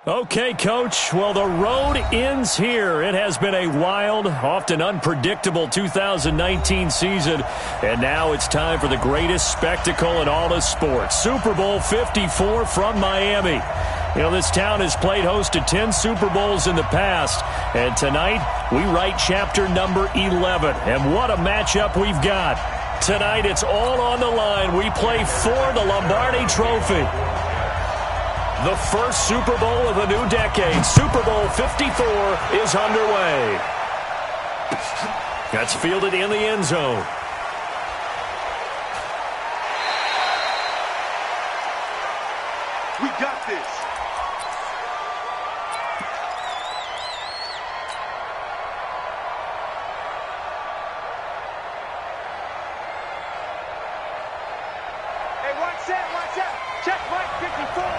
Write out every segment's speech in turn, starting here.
Okay, Coach. Well, the road ends here. It has been a wild, often unpredictable 2019 season, and now it's time for the greatest spectacle in all of sports. Super Bowl 54 from Miami. You know, this town has played host to 10 Super Bowls in the past, and tonight we write chapter number 11. And what a matchup we've got. Tonight it's all on the line. We play for the Lombardi Trophy. The first Super Bowl of the new decade, Super Bowl 54, is underway. That's fielded in the end zone. We got this. Hey, watch that, watch that. Check Mike 54.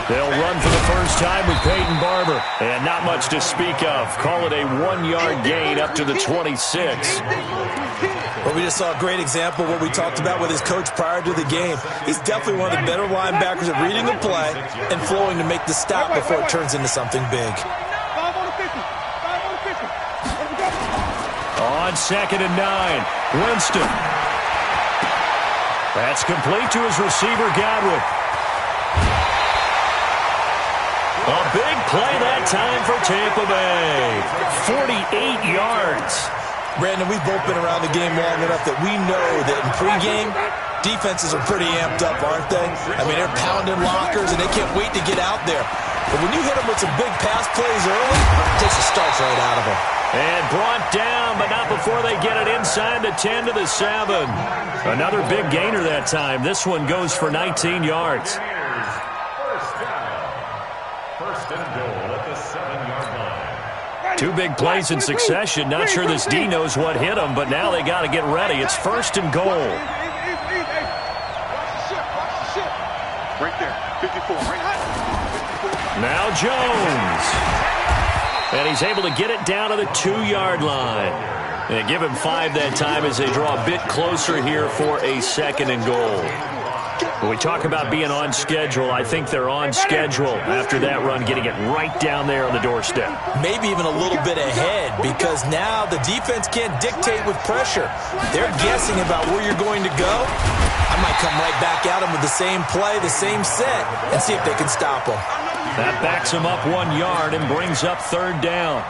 They'll run for the first time with Peyton Barber. And not much to speak of. Call it a 1-yard gain up to the 26. Well, we just saw a great example of what we talked about with his coach prior to the game. He's definitely one of the better linebackers at reading the play and flowing to make the stop before it turns into something big. On 2nd and 9, Winston. That's complete to his receiver, Godwin. A big play that time for Tampa Bay. 48 yards. Brandon, we've both been around the game long enough that we know that in pregame, defenses are pretty amped up, aren't they? I mean, they're pounding lockers, and they can't wait to get out there. But when you hit them with some big pass plays early, it takes the starts right out of them. And brought down, but not before they get it inside the 10 to the 7. Another big gainer that time. This one goes for 19 yards. First and goal at the 7-yard line. Two big plays in succession. Not sure this D knows what hit him, but now they got to get ready. It's first and goal. Right there, 54, right. Now Jones. And he's able to get it down to the 2-yard line. And give him 5 that time as they draw a bit closer here for a 2nd and goal. When we talk about being on schedule, I think they're on schedule after that run, getting it right down there on the doorstep. Maybe even a little bit ahead, because now the defense can't dictate with pressure. They're guessing about where you're going to go. I might come right back at them with the same play, the same set, and see if they can stop them. That backs him up 1 yard and brings up 3rd down.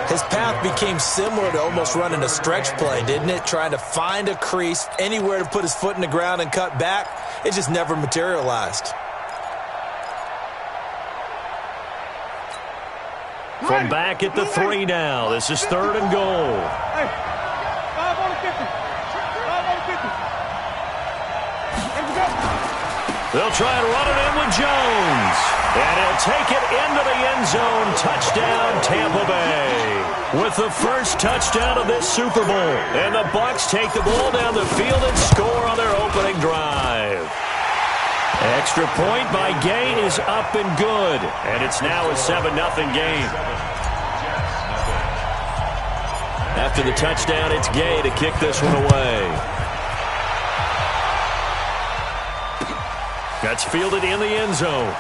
His path became similar to almost running a stretch play, didn't it? Trying to find a crease, anywhere to put his foot in the ground and cut back. It just never materialized. From back at the 3 now. This is 3rd and goal. Hey, 5 on the 50. 5 on the 50. They'll try and run it in with Jones. And he'll take it into the end zone. Touchdown, Tampa Bay. With the first touchdown of this Super Bowl. And the Bucs take the ball down the field and score on their opening drive. Extra point by Gay is up and good. And it's now a 7-0 game. After the touchdown, it's Gay to kick this one away. That's fielded in the end zone.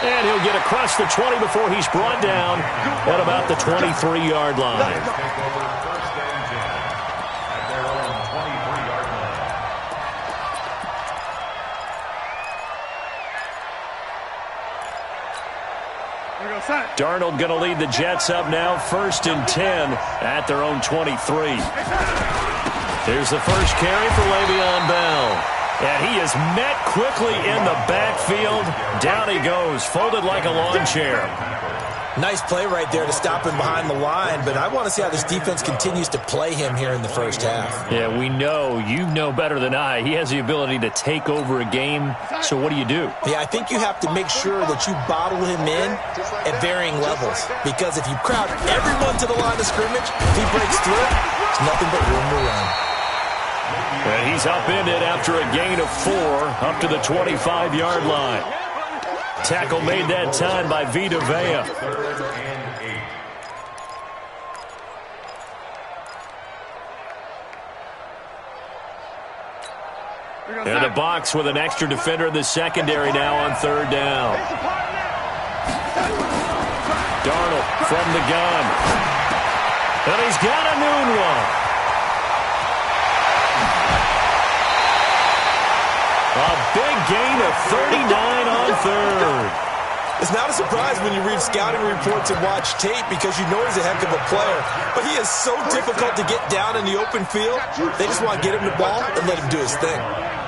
And he'll get across the 20 before he's brought down at about the 23-yard line. Darnold going to lead the Jets up now, 1st and 10 at their own 23. Here's the first carry for Le'Veon Bell. And he is met quickly in the backfield. Down he goes, folded like a lawn chair. Nice play right there to stop him behind the line, but I want to see how this defense continues to play him here in the first half. Yeah, we know. You know better than I. He has the ability to take over a game, so what do you do? Yeah, I think you have to make sure that you bottle him in at varying levels, because if you crowd everyone to the line of scrimmage, if he breaks through, it's nothing but room to run. And he's upended after a gain of 4 up to the 25-yard line. Tackle made that time by Vita Vea. And the Bucs with an extra defender in the secondary now on third down. Darnold from the gun. And he's got a noon one. A big gain of 39 on third. It's not a surprise when you read scouting reports and watch tape because you know he's a heck of a player. But he is so difficult to get down in the open field. They just want to get him the ball and let him do his thing.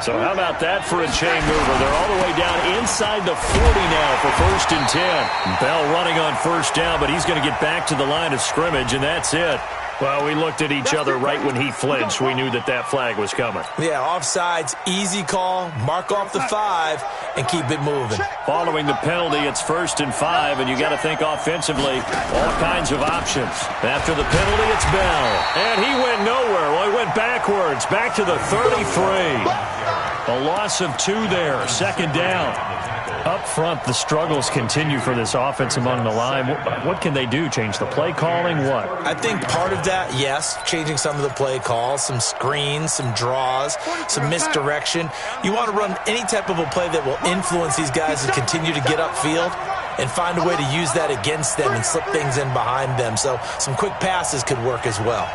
So how about that for a chain mover? They're all the way down inside the 40 now for 1st and 10. Bell running on first down, but he's going to get back to the line of scrimmage, and that's it. Well, we looked at each other right when he flinched. We knew that that flag was coming. Yeah, offsides, easy call, mark off the 5, and keep it moving. Following the penalty, it's 1st and 5, and you got to think offensively, all kinds of options. After the penalty, it's Bell. And he went nowhere. Well, he went backwards, back to the 33. A loss of 2 there, 2nd down. Up front, the struggles continue for this offense among the line. What can they do? Change the play calling? What? I think part of that, yes, changing some of the play calls, some screens, some draws, some misdirection. You want to run any type of a play that will influence these guys to continue to get upfield and find a way to use that against them and slip things in behind them. So some quick passes could work as well.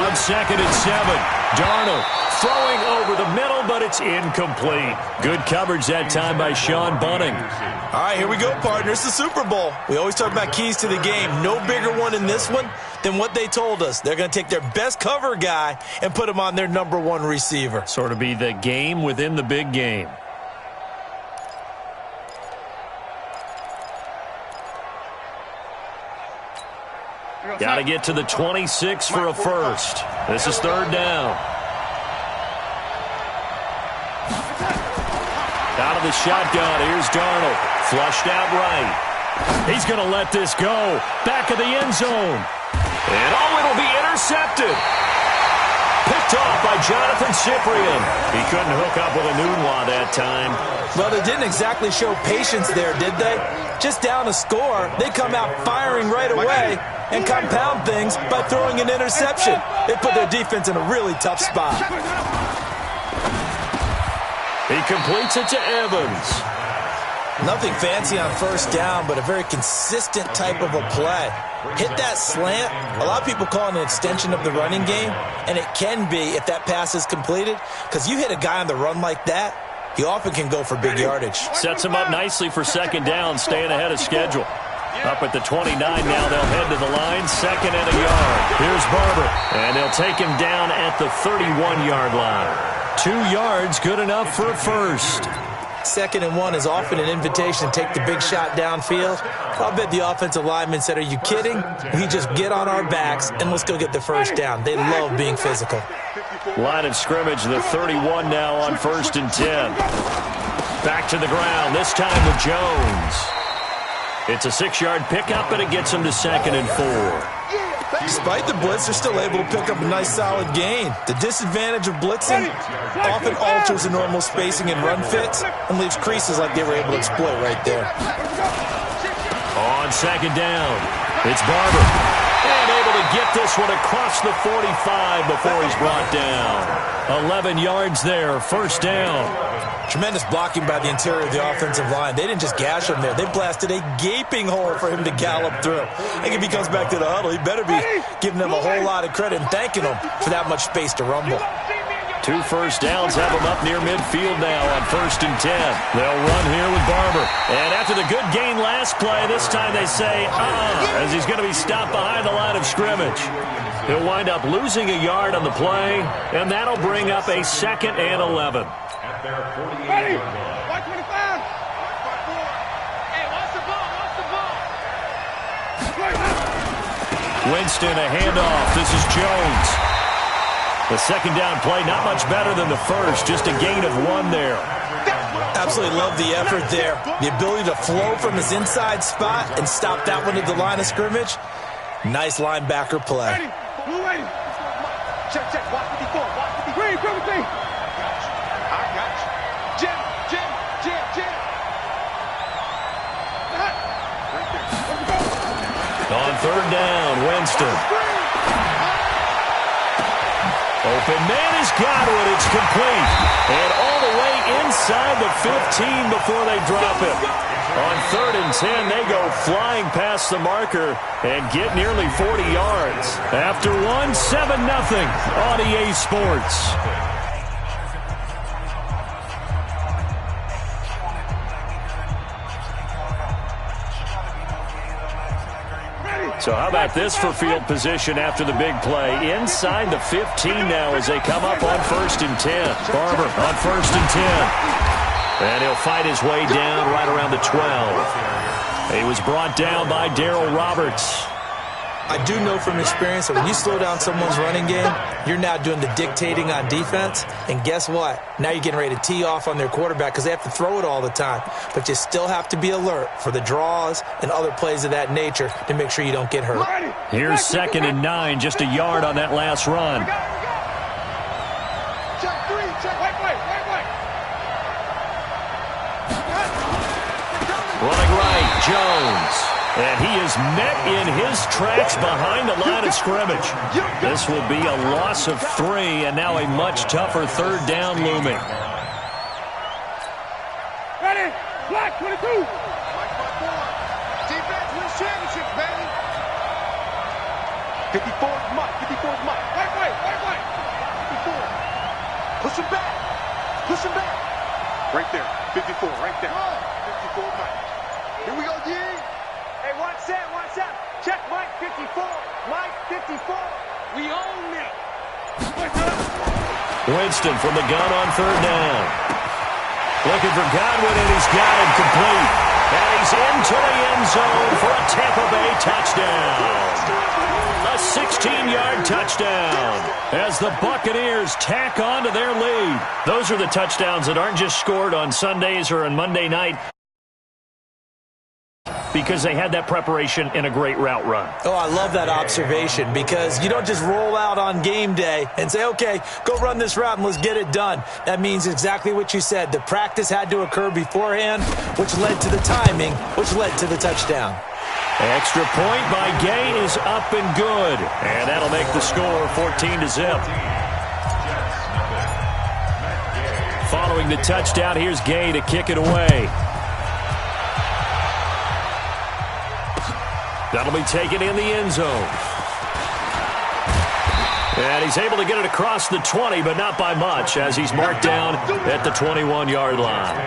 On 2nd and 7, Darnold throwing over the middle, but it's incomplete. Good coverage that time by Sean Bunting. All right, here we go, partner. It's the Super Bowl. We always talk about keys to the game. No bigger one in this one than what they told us. They're going to take their best cover guy and put him on their #1 receiver. Sort of be the game within the big game. Got to get to the 26 for a first. This is 3rd down. Out of the shotgun, here's Darnold. Flushed out right. He's going to let this go. Back of the end zone. And it'll be intercepted. Picked off by Jonathan Cyprien. He couldn't hook up with a Nunwa that time. Well, they didn't exactly show patience there, did they? Just down a score, they come out firing right away and compound things by throwing an interception. They put their defense in a really tough spot. He completes it to Evans. Nothing fancy on first down, but a very consistent type of a play. Hit that slant. A lot of people call it an extension of the running game, and it can be if that pass is completed, because you hit a guy on the run like that, he often can go for big yardage. Sets him up nicely for 2nd down, staying ahead of schedule. Up at the 29 now, they'll head to the line, 2nd and a yard. Here's Barber, and they'll take him down at the 31-yard line. 2 yards, good enough for a first. 2nd and 1 is often an invitation to take the big shot downfield. I'll bet the offensive lineman said, are you kidding? We just get on our backs and let's go get the first down. They love being physical. Line of scrimmage, the 31 now on 1st and 10. Back to the ground, this time with Jones. It's a 6-yard pickup, and it gets him to 2nd and 4. Despite the blitz, they're still able to pick up a nice solid gain. The disadvantage of blitzing often alters the normal spacing and run fits and leaves creases like they were able to exploit right there. On 2nd down, it's Barber. And able to get this one across the 45 before he's brought down. 11 yards there, 1st down. Tremendous blocking by the interior of the offensive line. They didn't just gash him there. They blasted a gaping hole for him to gallop through. I think if he comes back to the huddle, he better be giving them a whole lot of credit and thanking them for that much space to rumble. 2 first downs have him up near midfield now on 1st and 10. They'll run here with Barber. And after the good gain last play, this time they say, as he's going to be stopped behind the line of scrimmage. He'll wind up losing a yard on the play, and that'll bring up a 2nd and 11. At their 48-yard line. 125. Hey, watch the ball, watch the ball. Winston, a handoff. This is Jones. The 2nd down play, not much better than the first, just a gain of 1 there. Absolutely love the effort there. The ability to flow from his inside spot and stop that one at the line of scrimmage. Nice linebacker play. Ready. Check, watch 54, watch 54. Green, come with me. I got you. Jim. On 3rd down, Winston. Open man is Godwin. It's complete. And all the way inside the 15 before they drop it. On 3rd and 10, they go flying past the marker and get nearly 40 yards. After one, 7-0 on EA Sports. So how about this for field position after the big play? Inside the 15 now as they come up on 1st and 10. Barber on 1st and 10. And he'll fight his way down right around the 12. He was brought down by Darryl Roberts. I do know from experience that when you slow down someone's running game, you're now doing the dictating on defense. And guess what? Now you're getting ready to tee off on their quarterback because they have to throw it all the time. But you still have to be alert for the draws and other plays of that nature to make sure you don't get hurt. Here's 2nd and 9, just a yard on that last run. Check 3, check. Wait. Running right, Jones. And he is met in his tracks behind the line of scrimmage. This will be a loss of 3, and now a much tougher 3rd down looming. Ready? Black 22. Defense wins championships, baby. 54 is Mike. 54 is Mike. Wait. 54. Push him back. Right there. 54, right there. 54 Mike. Here we go, G. Hey, one set. Check Mike 54. Mike 54. We own it. Winston from the gun on 3rd down. Looking for Godwin, and he's got him complete. And he's into the end zone for a Tampa Bay touchdown. A 16-yard touchdown as the Buccaneers tack on to their lead. Those are the touchdowns that aren't just scored on Sundays or on Monday night, because they had that preparation in a great route run. Oh, I love that observation because you don't just roll out on game day and say, okay, go run this route and let's get it done. That means exactly what you said. The practice had to occur beforehand, which led to the timing, which led to the touchdown. Extra point by Gay is up and good. And that'll make the score 14-0. Following the touchdown, here's Gay to kick it away. That'll be taken in the end zone. And he's able to get it across the 20, but not by much, as he's marked down at the 21-yard line.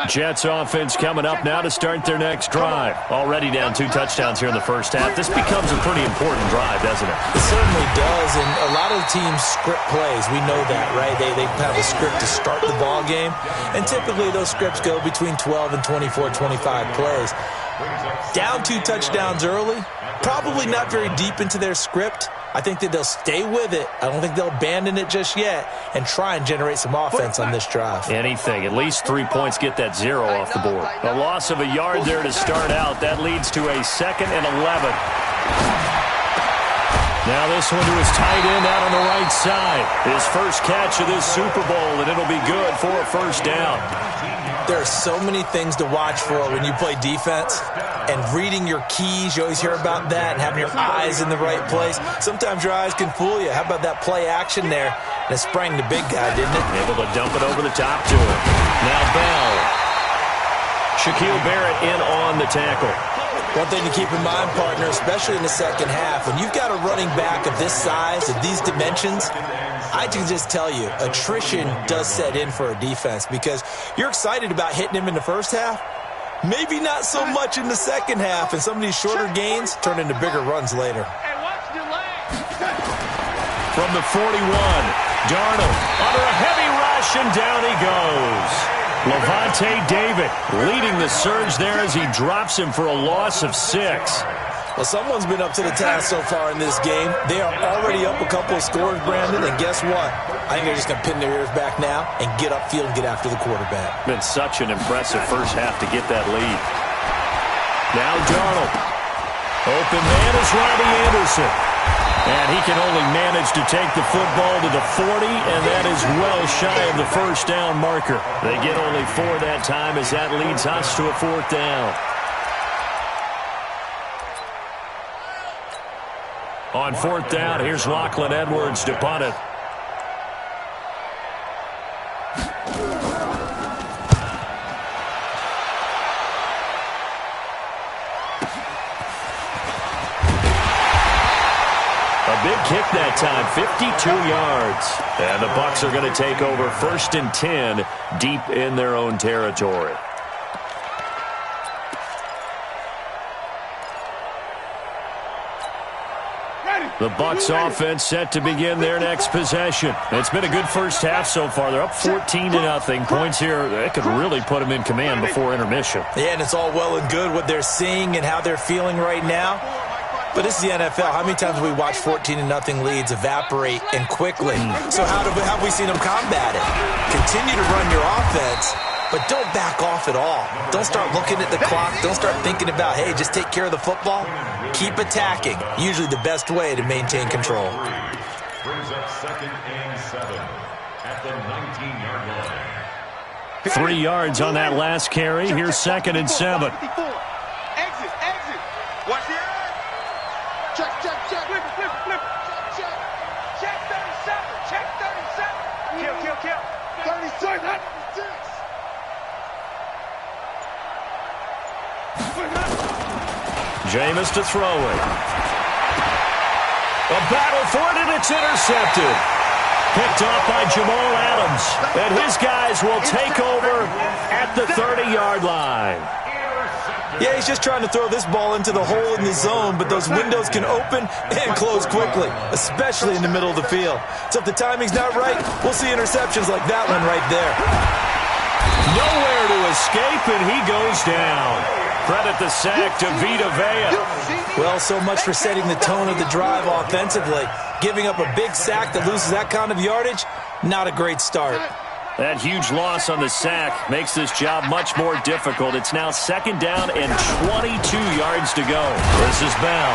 Jets offense coming up now to start their next drive. Already down 2 touchdowns here in the first half. This becomes a pretty important drive, doesn't it? It certainly does, and a lot of teams script plays. We know that, right? They have a script to start the ball game, and typically those scripts go between 12 and 24, 25 plays. Down 2 touchdowns early, probably not very deep into their script. I think that they'll stay with it. I don't think they'll abandon it just yet and try and generate some offense on this drive. Anything. At least 3 points, get that 0 off the board. A loss of a yard there to start out. That leads to a 2nd and 11. Now this one to his tight end out on the right side. His first catch of this Super Bowl, and it'll be good for a 1st down. There are so many things to watch for when you play defense, and reading your keys, you always hear about that, and having your eyes in the right place. Sometimes your eyes can fool you. How about that play action there? And it sprang the big guy, didn't it? Able to dump it over the top to him. Now Bell. Shaquille Barrett in on the tackle. One thing to keep in mind, partner, especially in the second half, when you've got a running back of this size, of these dimensions, I can just tell you, attrition does set in for a defense because you're excited about hitting him in the first half. Maybe not so much in the second half, and some of these shorter gains turn into bigger runs later. From the 41, Darnold under a heavy rush, and down he goes. Levante David leading the surge there as he drops him for a loss of 6. Well, someone's been up to the task so far in this game. They are already up a couple of scores, Brandon, and guess what? I think they're just going to pin their ears back now and get upfield and get after the quarterback. Been such an impressive first half to get that lead. Now Darnold. Open man is Robbie Anderson. And he can only manage to take the football to the 40, and that is well shy of the first down marker. They get only 4 that time as that leads us to a 4th down. On 4th down, here's Lachlan Edwards to punt it. A big kick that time, 52 yards. And the Bucs are going to take over 1st and 10 deep in their own territory. The Bucs offense set to begin their next possession. It's been a good first half so far. They're up 14-0. Points here, that could really put them in command before intermission. Yeah, and it's all well and good what they're seeing and how they're feeling right now. But this is the NFL. How many times have we watched 14-0 leads evaporate and quickly? So how have we seen them combat it? Continue to run your offense, but don't back off at all. Don't start looking at the clock. Don't start thinking about, hey, just take care of the football. Keep attacking. Usually the best way to maintain control. Brings up 2nd and 7 at the 19-yard line. 3 yards on that last carry. Here's 2nd and 7. Exit. Watch the eye. Check. Flip. Check 37. Kill. 36. Jameis to throw it. A battle for it, and it's intercepted. Picked off by Jamal Adams. And his guys will take over at the 30-yard line. Yeah, he's just trying to throw this ball into the hole in the zone, but those windows can open and close quickly, especially in the middle of the field. So if the timing's not right, we'll see interceptions like that one right there. Nowhere to escape, and he goes down. Credit the sack to Vita Vea. Well, so much for setting the tone of the drive offensively. Giving up a big sack that loses that kind of yardage, not a great start. That huge loss on the sack makes this job much more difficult. It's now 2nd down and 22 yards to go. This is Bell.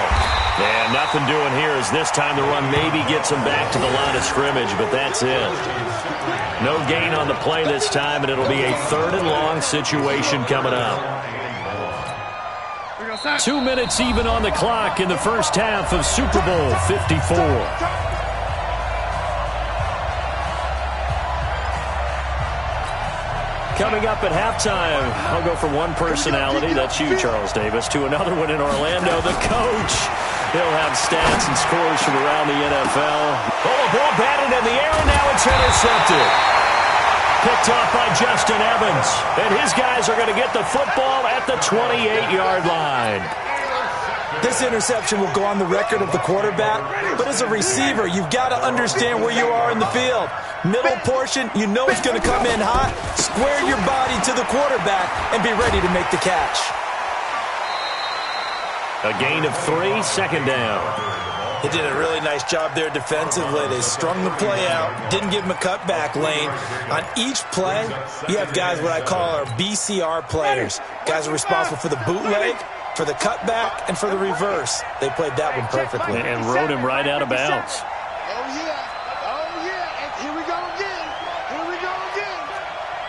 And nothing doing here as this time the run maybe gets him back to the line of scrimmage, but that's it. No gain on the play this time, and it'll be a 3rd and long situation coming up. 2 minutes even on the clock in the first half of Super Bowl 54. Coming up at halftime, I'll go from one personality, that's you, Charles Davis, to another one in Orlando, the coach. He'll have stats and scores from around the NFL. Oh, a ball batted in the air, and now it's intercepted. Picked off by Justin Evans. And his guys are going to get the football at the 28-yard line. This interception will go on the record of the quarterback, but as a receiver, you've got to understand where you are in the field. Middle portion, you know it's going to come in hot. Square your body to the quarterback and be ready to make the catch. A gain of 3, 2nd down. They did a really nice job there defensively. They strung the play out, didn't give him a cutback lane. On each play, you have guys what I call our BCR players. Guys are responsible for the bootleg, for the cutback, and for the reverse. They played that one perfectly. And rode him right out of bounds. Oh, yeah. And here we go again.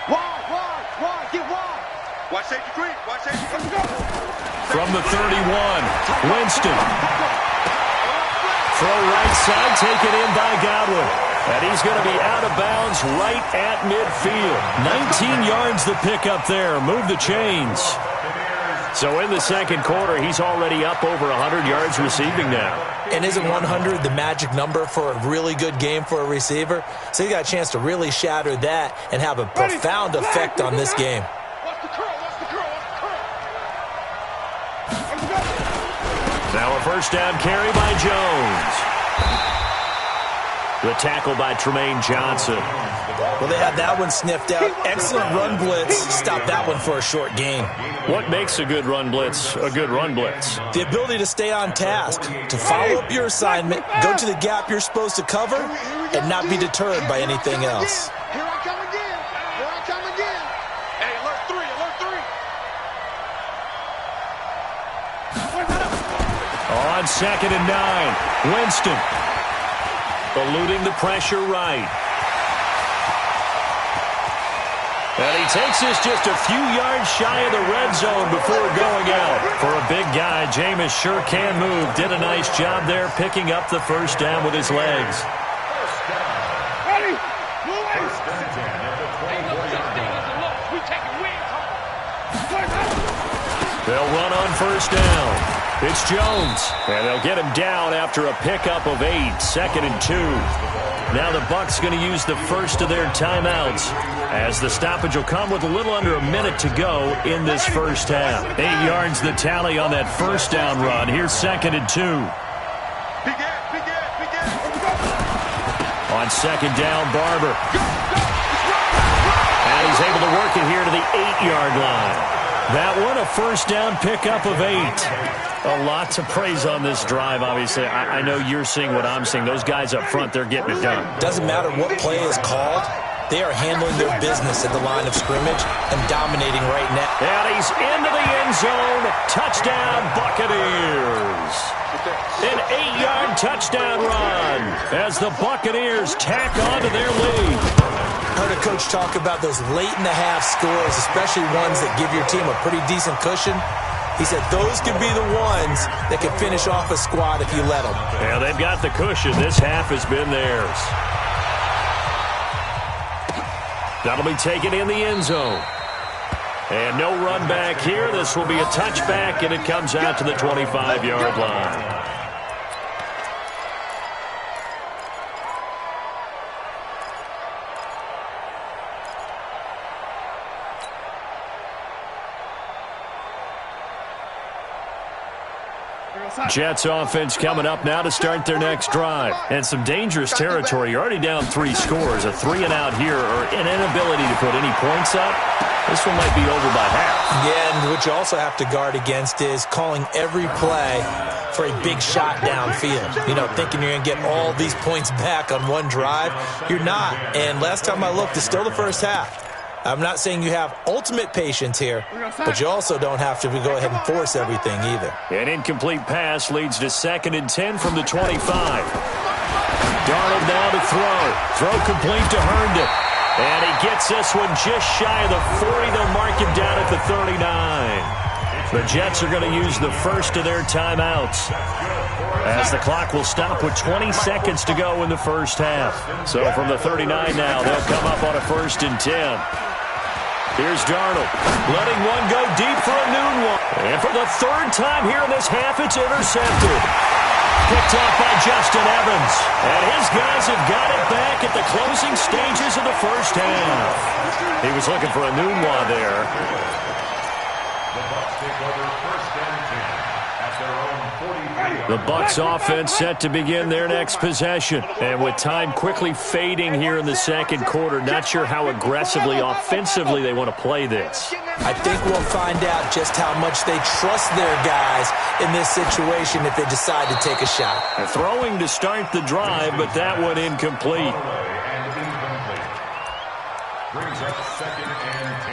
Wide. Get wide. Watch safety creep. Let's go. From the 31, Winston. Throw right side, taken in by Godwin. And he's going to be out of bounds right at midfield. 19 yards the pick up there. Move the chains. So in the second quarter, he's already up over 100 yards receiving now. And isn't 100 the magic number for a really good game for a receiver? So he got a chance to really shatter that and have a profound effect on this game. Now a first down carry by Jones. The tackle by Tremaine Johnson. Well, they had that one sniffed out. Excellent run blitz. Stop that one for a short gain. What makes a good run blitz a good run blitz? The ability to stay on task, to follow up your assignment, go to the gap you're supposed to cover, and not be deterred by anything else. Here I come again. Hey, alert 3. On 2nd and 9, Winston. Eluding the pressure right. And he takes this just a few yards shy of the red zone before going out. For a big guy, Jameis sure can move. Did a nice job there picking up the first down with his legs. They'll run on first down. It's Jones, and they'll get him down after a pickup of 8, 2nd and 2. Now the Bucs going to use the first of their timeouts, as the stoppage will come with a little under a minute to go in this first half. 8 yards the tally on that first down run. Here's 2nd and 2. On 2nd down, Barber. And he's able to work it here to the 8-yard line. That one, a first down pickup of 8. A lot to praise on this drive, obviously. I know you're seeing what I'm seeing. Those guys up front, they're getting it done. Doesn't matter what play is called. They are handling their business at the line of scrimmage and dominating right now. And he's into the end zone. Touchdown, Buccaneers. An 8-yard touchdown run as the Buccaneers tack on to their lead. Heard a coach talk about those late-in-the-half scores, especially ones that give your team a pretty decent cushion. He said those could be the ones that can finish off a squad if you let them. Yeah, they've got the cushion. This half has been theirs. That'll be taken in the end zone. And no run back here. This will be a touchback, and it comes out to the 25-yard line. Jets offense coming up now to start their next drive. And some dangerous territory. You're already down 3 scores. A 3-and-out here or an inability to put any points up. This one might be over by half. Yeah, and what you also have to guard against is calling every play for a big shot downfield. You know, thinking you're going to get all these points back on one drive. You're not. And last time I looked, it's still the first half. I'm not saying you have ultimate patience here, but you also don't have to go ahead and force everything either. An incomplete pass leads to 2nd and 10 from the 25. Darnold now to throw. Throw complete to Herndon. And he gets this one just shy of the 40. They'll mark him down at the 39. The Jets are going to use the first of their timeouts, as the clock will stop with 20 seconds to go in the first half. So from the 39 now, they'll come up on a 1st and 10. Here's Darnold, letting one go deep for a noon one. And for the 3rd time here in this half, it's intercepted. Picked off by Justin Evans. And his guys have got it back at the closing stages of the first half. He was looking for a noon one there. The Bucs take over 1st and 10 at their own 43. The Bucs offense set to begin their next possession. And with time quickly fading here in the second quarter, not sure how aggressively, offensively they want to play this. I think we'll find out just how much they trust their guys in this situation if they decide to take a shot. Throwing to start the drive, but that one incomplete. And incomplete. Brings up 2nd and 10.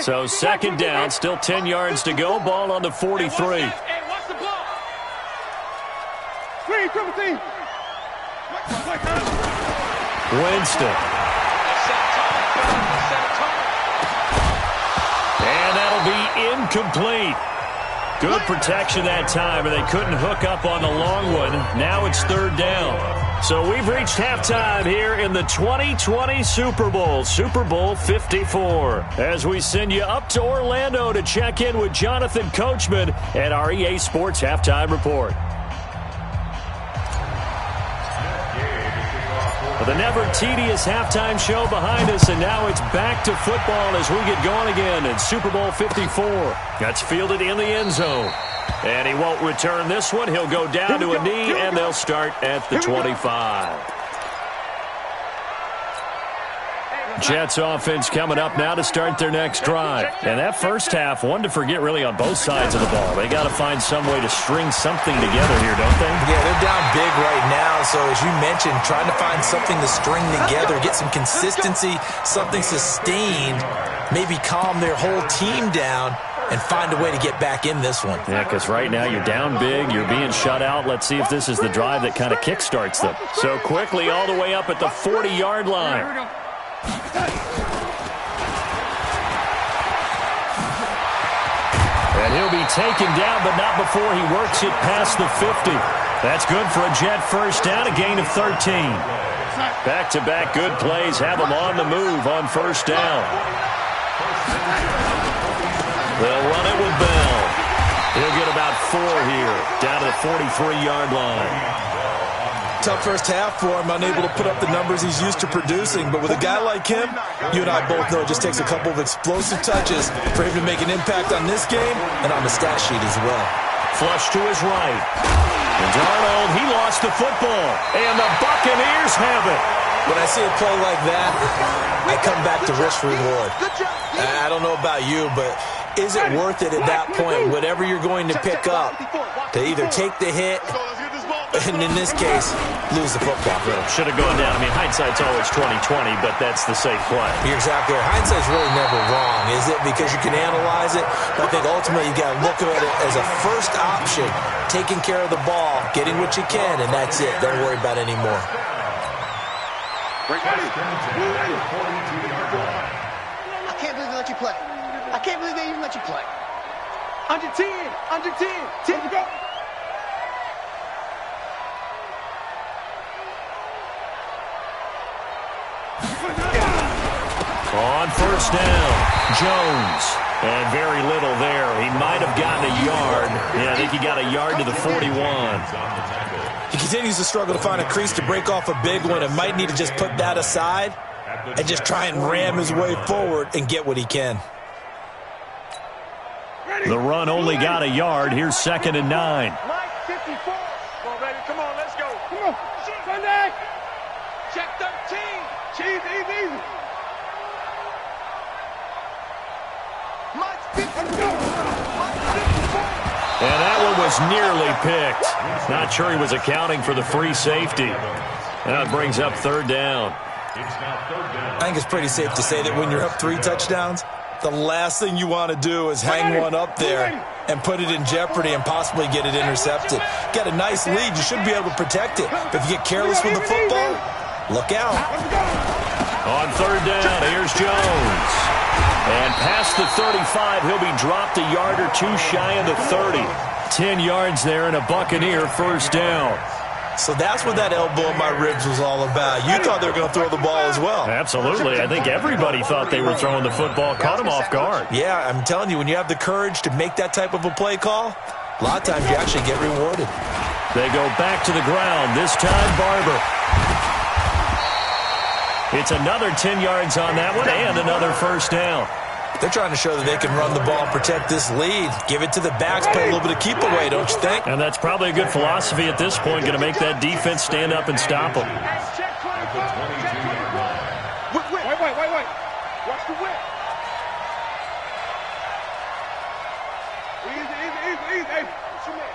So 2nd down, still 10 yards to go. Ball on the 43. Winston. And that'll be incomplete. Good protection that time, and they couldn't hook up on the long one. Now it's 3rd down. So we've reached halftime here in the 2020 Super Bowl, Super Bowl 54. As we send you up to Orlando to check in with Jonathan Coachman at our EA Sports Halftime Report. The never-tedious halftime show behind us, and now it's back to football as we get going again in Super Bowl 54. That's fielded in the end zone. And he won't return this one. He'll go down to a knee, and they'll start at the 25. Jets offense coming up now to start their next drive. And that first half, one to forget really on both sides of the ball. They got to find some way to string something together here, don't they? Yeah, they're down big right now. So as you mentioned, trying to find something to string together, get some consistency, something sustained, maybe calm their whole team down. and find a way to get back in this one. Yeah, because right now you're down big, you're being shut out. Let's see if this is the drive that kind of kickstarts them. So quickly all the way up at the 40-yard line. And he'll be taken down, but not before he works it past the 50. That's good for a Jet first down, a gain of 13. Back-to-back good plays have them on the move on first down. They'll run it with Bell. He'll get about 4 here, down to the 43-yard line. Tough first half for him, unable to put up the numbers he's used to producing. But with a guy like him, you and I both know it just takes a couple of explosive touches for him to make an impact on this game and on the stat sheet as well. Flush to his right. And Darnold, he lost the football. And the Buccaneers have it. When I see a play like that, I come back to risk reward. I don't know about you, but is it worth it at that point, whatever you're going to pick up, to either take the hit, and in this case, lose the football? Should have gone down. I mean, hindsight's always 20/20, but that's the safe play. You're exactly right. Hindsight's really never wrong, is it? Because you can analyze it, but I think ultimately you got to look at it as a first option, taking care of the ball, getting what you can, and that's it. Don't worry about it anymore. I can't believe they let you play. I can't believe they even let you play. Under 10, under 10, 10 to go. On first down, Jones. And very little there. He might have gotten a yard. Yeah, I think he got a yard to the 41. He continues to struggle to find a crease to break off a big one and might need to just put that aside and just try and ram his way forward and get what he can. The run only got a yard. Here's 2nd and 9. Mike, 54. Come on, baby. Come on, let's go. Come on. Sunday. Check 13. Cheese, easy. Mike, 54. And that one was nearly picked. Not sure he was accounting for the free safety. Now it brings up 3rd down. I think it's pretty safe to say that when you're up 3 touchdowns, the last thing you want to do is hang one up there and put it in jeopardy and possibly get it intercepted. Got a nice lead. You should be able to protect it. But if you get careless with the football, look out. On 3rd down, here's Jones. And past the 35, he'll be dropped a yard or 2 shy of the 30. 10 yards there and a Buccaneer first down. So that's what that elbow in my ribs was all about. You thought they were going to throw the ball as well. Absolutely. I think everybody thought they were throwing the football. Caught him off guard. Yeah, I'm telling you, when you have the courage to make that type of a play call, a lot of times you actually get rewarded. They go back to the ground. This time, Barber. It's another 10 yards on that one and another first down. They're trying to show that they can run the ball and protect this lead. Give it to the backs, play a little bit of keep away, don't you think? And that's probably a good philosophy at this point, going to make that defense stand up and stop them. Wait. Watch the whip. Easy. Hey, motion man.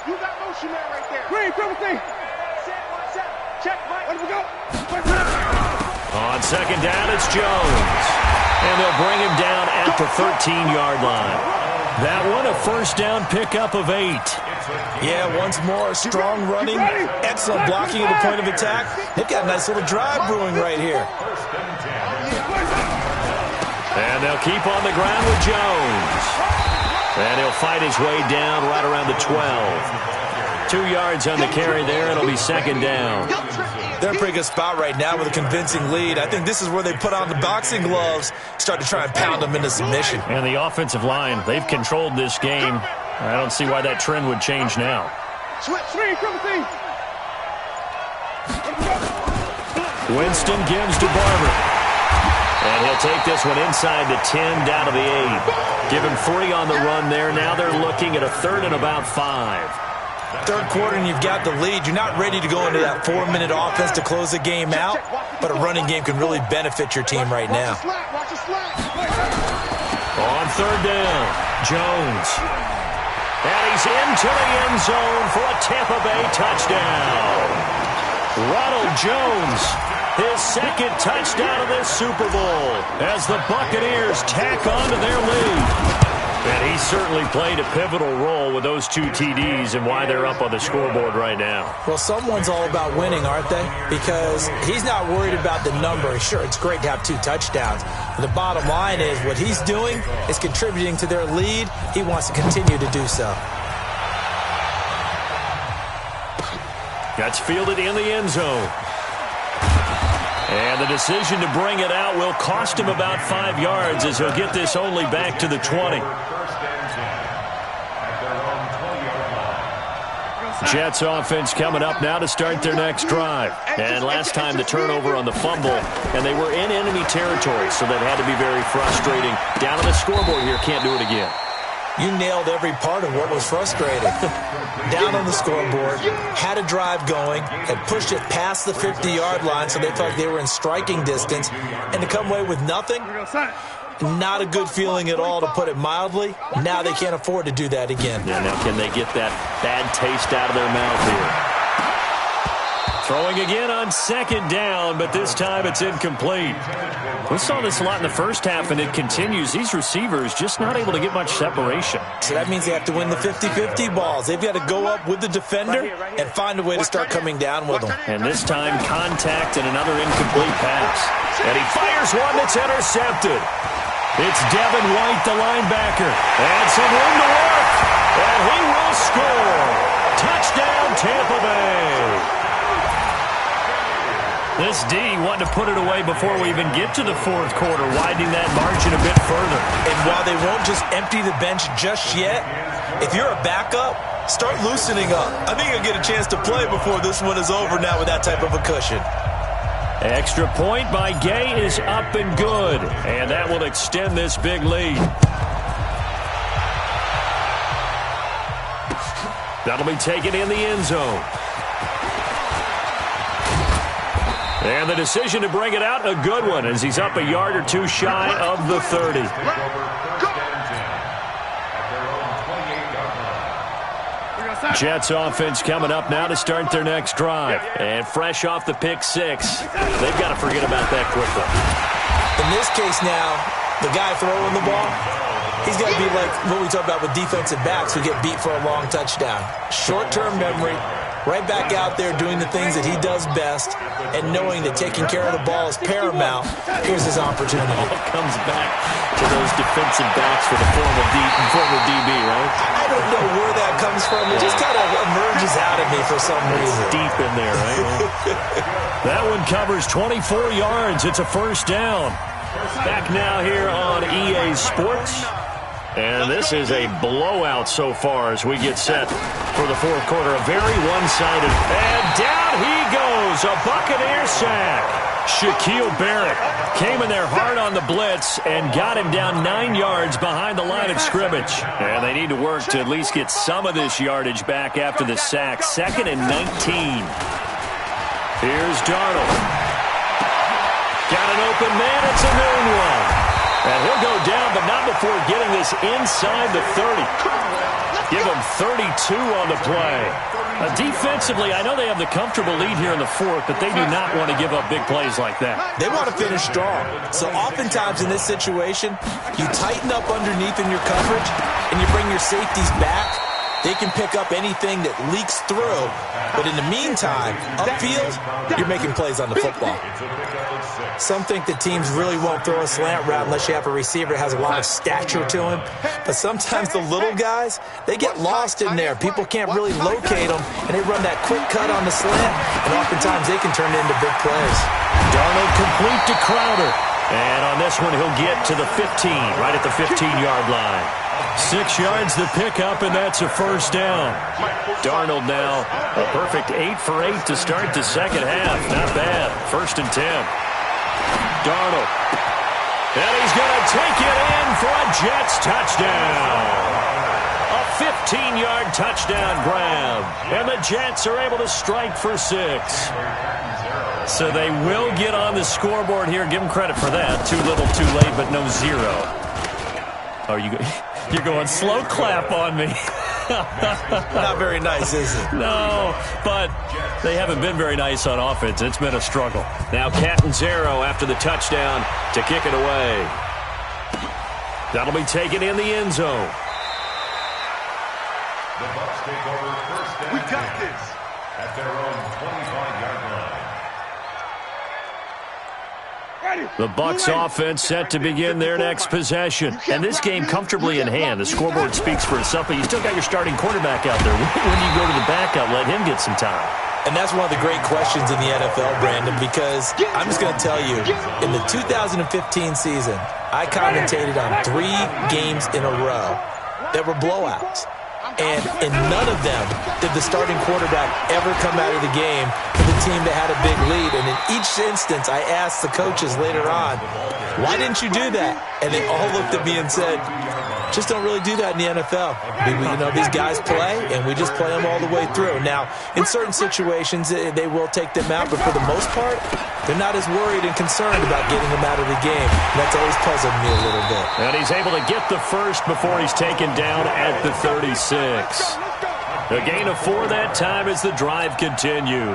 You got motion man right there. Green, triple C. Set. Check, Mike. Let him go. On 2nd down, it's Jones. And they'll bring him down at the 13-yard line. That one, a first down pickup of 8. Yeah, once more, strong running, excellent blocking at the point of attack. They've got a nice little drive brewing right here. And they'll keep on the ground with Jones. And he'll fight his way down right around the 12. 2 yards on the carry there, and it'll be 2nd down. They're in a pretty good spot right now with a convincing lead. I think this is where they put on the boxing gloves, start to try and pound them into submission. And the offensive line, they've controlled this game. I don't see why that trend would change now. Winston gives to Barber. And he'll take this one inside the 10, down to the 8. Give him 3 on the run there. Now they're looking at a 3rd and about 5. 3rd quarter and you've got the lead. You're not ready to go into that 4-minute offense to close the game out, but a running game can really benefit your team right now. On 3rd down, Jones. And he's into the end zone for a Tampa Bay touchdown. Ronald Jones, his 2nd touchdown of this Super Bowl as the Buccaneers tack on to their lead. And he certainly played a pivotal role with those 2 TDs and why they're up on the scoreboard right now. Well, someone's all about winning, aren't they? Because he's not worried about the number. Sure, it's great to have 2 touchdowns. But the bottom line is what he's doing is contributing to their lead. He wants to continue to do so. That's fielded in the end zone. And the decision to bring it out will cost him about 5 yards as he'll get this only back to the 20. Jets offense coming up now to start their next drive. And last time the turnover on the fumble, and they were in enemy territory, so that had to be very frustrating. Down on the scoreboard here, can't do it again. You nailed every part of what was frustrating. Down on the scoreboard, had a drive going, had pushed it past the 50-yard line so they felt like they were in striking distance, and to come away with nothing, not a good feeling at all, to put it mildly. Now they can't afford to do that again. Yeah, now can they get that bad taste out of their mouth here? Throwing again on second down, but this time it's incomplete. We saw this a lot in the first half, and it continues. These receivers just not able to get much separation. So that means they have to win the 50-50 balls. They've got to go up with the defender and find a way to start coming down with them. And this time, contact and another incomplete pass. And he fires one that's intercepted. It's Devin White, the linebacker. And some room to work. And he will score. Touchdown, Tampa Bay. This D wanting to put it away before we even get to the fourth quarter, widening that margin a bit further. And while they won't just empty the bench just yet, if you're a backup, start loosening up. I think you'll get a chance to play before this one is over now with that type of a cushion. Extra point by Gay is up and good. And that will extend this big lead. That'll be taken in the end zone. And the decision to bring it out, a good one, as he's up a yard or 2 shy of the 30. Jets offense coming up now to start their next drive. And fresh off the pick 6, they've got to forget about that quickly. In this case now, the guy throwing the ball, he's got to be like what we talk about with defensive backs who get beat for a long touchdown. Short-term memory, right back out there doing the things that he does best, and knowing that taking care of the ball is paramount. Here's his opportunity. It all comes back to those defensive backs for the former DB, right? I don't know where that comes from. It just kind of emerges out of me for some reason. It's deep in there, right? That one covers 24 yards. It's a first down. Back now here on EA Sports. And this is a blowout so far as we get set for the fourth quarter. A very one-sided. And down he goes. A Buccaneer sack. Shaquille Barrett came in there hard on the blitz and got him down 9 yards behind the line of scrimmage. And they need to work to at least get some of this yardage back after the sack. 2nd and 19. Here's Darnold. Got an open man. It's a noon one. And he'll go down, but not before getting this inside the 30. Give him 32 on the play. Defensively, I know they have the comfortable lead here in the fourth, but they do not want to give up big plays like that. They want to finish strong. So oftentimes in this situation, you tighten up underneath in your coverage, and you bring your safeties back. They can pick up anything that leaks through. But in the meantime, upfield, you're making plays on the football. Some think that teams really won't throw a slant route unless you have a receiver that has a lot of stature to him. But sometimes the little guys, they get lost in there. People can't really locate them, and they run that quick cut on the slant, and oftentimes they can turn it into big plays. Darnold complete to Crowder. And on this one, he'll get to the 15, right at the 15-yard line. 6 yards the pickup, and that's a first down. Darnold now a perfect 8 for 8 to start the second half. Not bad. 1st and 10. Darnold. And he's going to take it in for a Jets touchdown. A 15-yard touchdown grab. And the Jets are able to strike for 6. So they will get on the scoreboard here. Give them credit for that. Too little, too late, but no 0. Oh, you're going slow clap on me. Not very nice, is it? No, but they haven't been very nice on offense. It's been a struggle. Now Catanzaro after the touchdown to kick it away. That'll be taken in the end zone. The Bucs take over first down. We got this. At their own 25-yard line. The Bucs offense set to begin their next possession. And this game comfortably in hand. The scoreboard speaks for itself, but you still got your starting quarterback out there. When you go to the backup, let him get some time. And that's one of the great questions in the NFL, Brandon, because I'm just going to tell you, in the 2015 season, I commentated on 3 games in a row that were blowouts. And in none of them did the starting quarterback ever come out of the game for the team that had a big lead. And in each instance, I asked the coaches later on, why didn't you do that? And they all looked at me and said, just don't really do that in the NFL. These guys play, and we just play them all the way through. Now, in certain situations, they will take them out, but for the most part, they're not as worried and concerned about getting them out of the game. And that's always puzzled me a little bit. And he's able to get the first before he's taken down at the 36. A gain of 4 that time as the drive continues.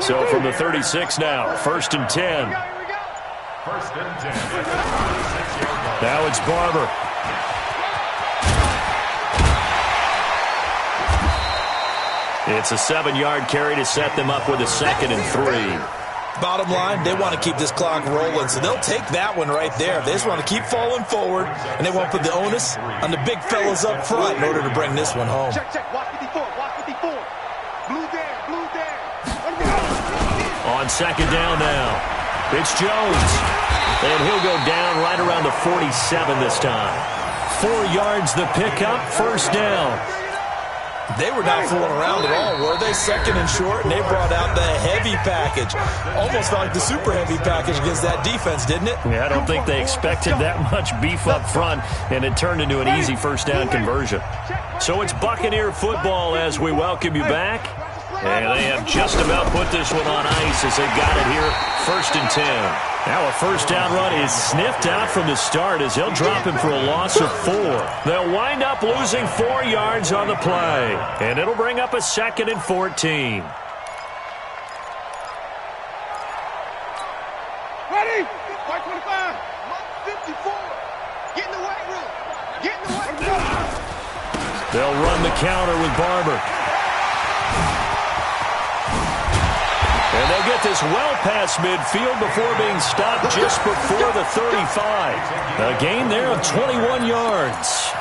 So from the 36 now, 1st and 10. First and 10. Now it's Barber. It's a 7-yard carry to set them up with a 2nd and 3. Bottom line, they want to keep this clock rolling, so they'll take that one right there. They just want to keep falling forward, and they want to put the onus on the big fellas up front in order to bring this one home. Check, check. Watch 54. Watch 54. Blue there. Blue there. On 2nd down now, it's Jones. And he'll go down right around the 47 this time. 4 yards the pickup, 1st down. They were not fooling around at all, were they? 2nd and short, and they brought out the heavy package. Almost like the super heavy package against that defense, didn't it? Yeah, I don't think they expected that much beef up front, and it turned into an easy 1st down conversion. So it's Buccaneer football as we welcome you back. And they have just about put this one on ice as they got it here, 1st and 10. Now a 1st down run is sniffed out from the start as he'll drop him for a loss of 4. They'll wind up losing 4 yards on the play. And it'll bring up a 2nd and 14. Ready? 125. 54. Get in the weight room. Get in the weight room. They'll run the counter with Barber. And they'll get this well past midfield before being stopped just before the 35. A gain there of 21 yards.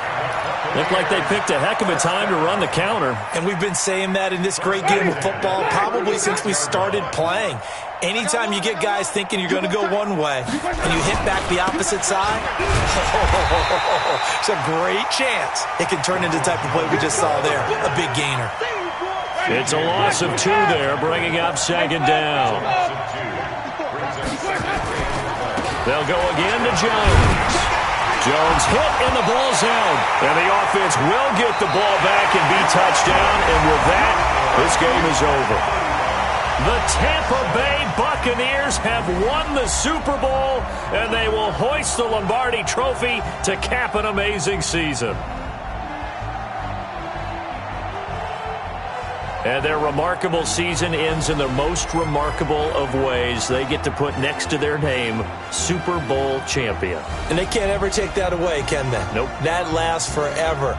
Looked like they picked a heck of a time to run the counter. And we've been saying that in this great game of football probably since we started playing. Anytime you get guys thinking you're going to go one way and you hit back the opposite side, it's a great chance it can turn into the type of play we just saw there, a big gainer. It's a loss of 2 there, bringing up 2nd down. They'll go again to Jones. Jones hit and the ball's out. And the offense will get the ball back and be touchdown. And with that, this game is over. The Tampa Bay Buccaneers have won the Super Bowl, and they will hoist the Lombardi Trophy to cap an amazing season. And their remarkable season ends in the most remarkable of ways. They get to put next to their name, Super Bowl champion. And they can't ever take that away, can they? Nope. That lasts forever.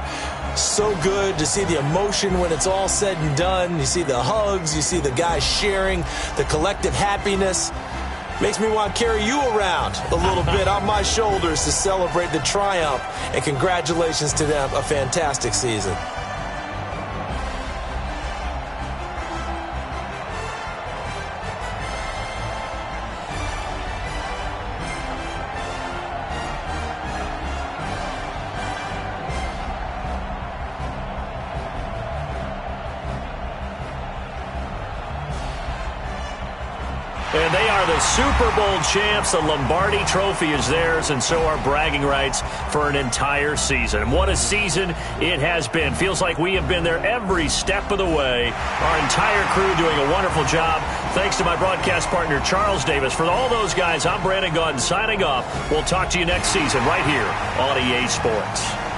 So good to see the emotion when it's all said and done. You see the hugs, you see the guys sharing, the collective happiness. Makes me want to carry you around a little bit on my shoulders to celebrate the triumph. And congratulations to them, a fantastic season. And they are the Super Bowl champs. The Lombardi Trophy is theirs, and so are bragging rights for an entire season. What a season it has been. Feels like we have been there every step of the way. Our entire crew doing a wonderful job. Thanks to my broadcast partner, Charles Davis. For all those guys, I'm Brandon Gaudin signing off. We'll talk to you next season right here on EA Sports.